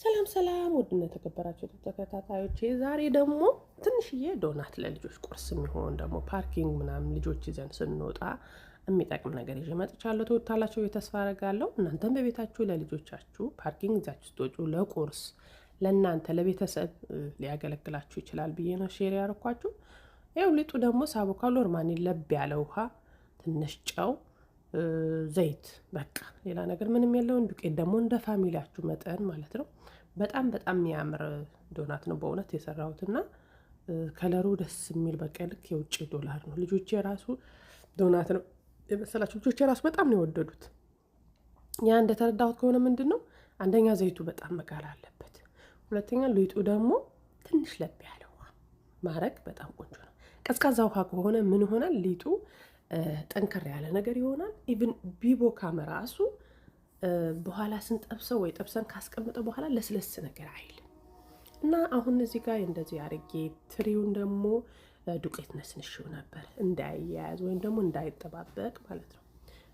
ሰላም ሰላም ውድና የተከበራችሁ ተከታታዮቼ ዛሬ ደግሞ ትንሽዬ ዶናት ለልጆች ቁርስ የሚሆን ደግሞ ፓርኪንግ ምናምን ልጆች ይዘን ስንወጣ የሚጠቅም ነገር ይዤ መጥቻለሁ። ትወዳላችሁ ብዬ ተስፋ አደርጋለሁ። እናንተም በቤታችሁ ለልጆቻችሁ ፓርኪንግ ይዛችሁ ስትወጡ ለቁርስ ለእናንተ ለቤተሰብ ሊያገለግላችሁ ይችላል ብዬ ነው ሼር ያደረኳችሁ። ይኸው ሊጡ ደግሞ ሳቦካው ኖርማሊ ለብ ያለ ውሃ፣ ትንሽ ጨው፣ ዘይት በቃ ሌላ ነገር ምንም የለውም። ዱቄት ደግሞ እንደ ፋሚሊያችሁ መጠን ማለት ነው። በጣም የሚያምር ዶናት ነው በእውነት የሰራሁትና ከለሩ ደስ የሚል በቃ ልክ የውጭ ዶላር ነው። ልጆቼ የራሱ ዶናት ነው የመሰላችሁ። ልጆቼ የራሱ በጣም ነው የወደዱት። ያ እንደተረዳሁት ከሆነ ምንድን ነው አንደኛ ዘይቱ በጣም መጋል አለበት፣ ሁለተኛ ሊጡ ደግሞ ትንሽ ለብ ያለ ውሃ ማረግ በጣም ቆንጆ ነው። ቀዝቃዛ ውሃ ከሆነ ምን ይሆናል ሊጡ ጠንከር ያለ ነገር ይሆናል። ኢቭን ቢቦካም ራሱ በኋላ ስንጠብሰው ወይ ጠብሰን ካስቀመጠ በኋላ ለስለስ ነገር አይል እና አሁን እዚህ ጋር እንደዚህ አርጌ ትሪውን ደግሞ ዱቄት ነስንሽው ነበር እንዳይያያዝ ወይም ደግሞ እንዳይጠባበቅ ማለት ነው።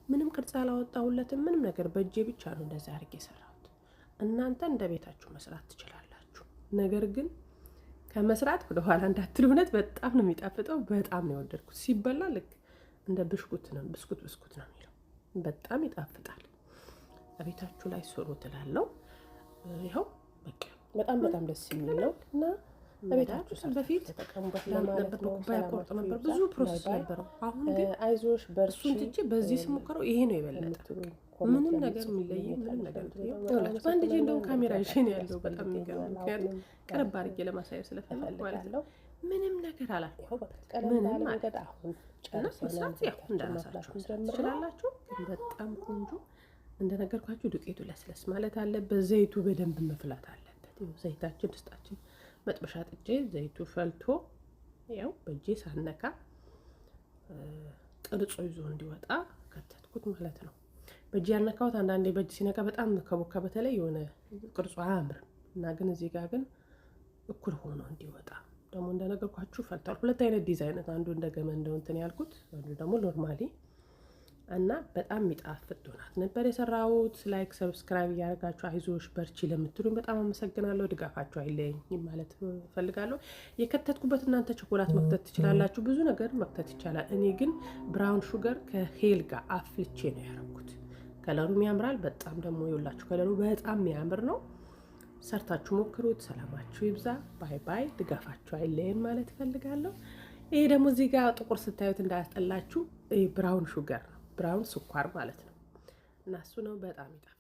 ምንም ቅርጽ አላወጣሁለትም ምንም ነገር በእጄ ብቻ ነው እንደዚህ አርጌ የሰራሁት። እናንተ እንደ ቤታችሁ መስራት ትችላላችሁ። ነገር ግን ከመስራት ወደ ኋላ እንዳትሉ። እውነት በጣም ነው የሚጣፍጠው። በጣም ነው የወደድኩት። ሲበላ ልክ እንደ ብስኩት ነው የሚለው። በጣም ይጣፍጣል። ቤታችሁ ላይ ስሩ ትላለው። ይኸው በቃ በጣም ደስ የሚል ነው እና ቤታችሁ በፊት ተጠቀሙበት ለማለት ነው። ኩባያ ቆርጥ ነበር፣ ብዙ ፕሮሰስ ነበረው። አሁን ግን አይዞሽ በርሱን ትቼ በዚህ ስሞክረው ይሄ ነው የበለጠ። ምንም ነገር የሚለይ ምንም ነገር ይኸውላችሁ። በአንድ እጄ እንደውም ካሜራ ይዤ ነው ያለው። በጣም የሚገርም ምክንያቱም ቀረብ አድርጌ ለማሳየት ስለፈለኩ ማለት ነው። ምንም ነገር አላልኩም። ምንም ማለት አሁን ጨርስ መስራት ያው እንደራሳችሁ ትችላላችሁ። ግን በጣም ቆንጆ እንደነገርኳችሁ ዱቄቱ ለስለስ ማለት አለበት። ዘይቱ በደንብ መፍላት አለበት። ይኸው ዘይታችን ድስታችን መጥበሻ ጥጄ ዘይቱ ፈልቶ ያው በእጄ ሳነካ ቅርጹ ይዞ እንዲወጣ ከተትኩት ማለት ነው። በእጄ ያነካሁት አንዳንዴ በእጅ ሲነካ በጣም ከቦካ በተለይ የሆነ ቅርጹ አያምርም እና ግን እዚህ ጋር ግን እኩል ሆኖ እንዲወጣ ደግሞ እንደነገርኳችሁ ፈልቷል። ሁለት አይነት ዲዛይን፣ አንዱ እንደ ገመንደው እንትን ያልኩት፣ አንዱ ደግሞ ኖርማሊ እና በጣም የሚጣፍጥ ዶናት ነበር የሰራሁት። ላይክ ሰብስክራይብ እያደረጋችሁ አይዞሽ በርቺ ለምትሉኝ በጣም አመሰግናለሁ። ድጋፋችሁ አይለኝ ማለት ፈልጋለሁ። የከተትኩበት እናንተ ቸኮላት መክተት ትችላላችሁ፣ ብዙ ነገር መክተት ይቻላል። እኔ ግን ብራውን ሹገር ከሄል ጋር አፍልቼ ነው ያደረኩት። ከለሩም ያምራል በጣም ደግሞ ይኸውላችሁ ከለሩ በጣም የሚያምር ነው። ሰርታችሁ ሞክሩት። ሰላማችሁ ይብዛ። ባይ ባይ። ድጋፋችሁ አይለየን ማለት ፈልጋለሁ። ይሄ ደግሞ እዚህ ጋር ጥቁር ስታዩት እንዳያስጠላችሁ ብራውን ሹገር ነው፣ ብራውን ስኳር ማለት ነው እና እሱ ነው በጣም ይጣፍጣል።